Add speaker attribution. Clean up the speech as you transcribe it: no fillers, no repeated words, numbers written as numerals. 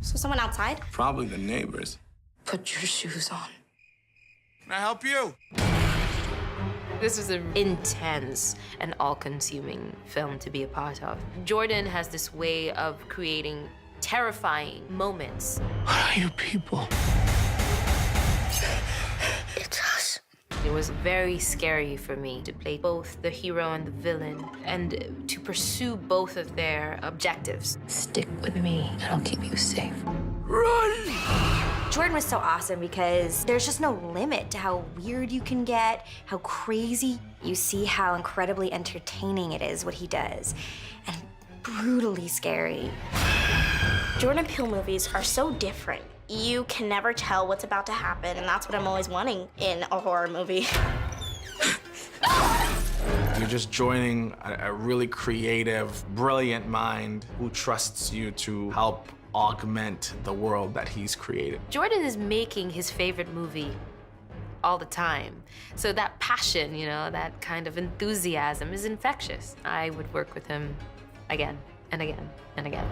Speaker 1: So someone outside?
Speaker 2: Probably the neighbors.
Speaker 1: Put your shoes on.
Speaker 2: Can I help you?
Speaker 3: This is an intense and all-consuming film to be a part of. Jordan has this way of creating terrifying moments.
Speaker 2: What are you people?
Speaker 1: It's us.
Speaker 3: It was very scary for me to play both the hero and the villain and to pursue both of their objectives.
Speaker 1: Stick with me, and I'll keep you safe.
Speaker 2: Run!
Speaker 4: Jordan was so awesome because there's just no limit to how weird you can get, how crazy. You see how incredibly entertaining it is what he does, and brutally scary.
Speaker 5: Jordan Peele movies are so different. You can never tell what's about to happen, and that's what I'm always wanting in a horror movie.
Speaker 2: You're just joining a really creative, brilliant mind who trusts you to help augment the world that he's created.
Speaker 3: Jordan is making his favorite movie all the time. So that passion, you know, that kind of enthusiasm is infectious. I would work with him again and again and again.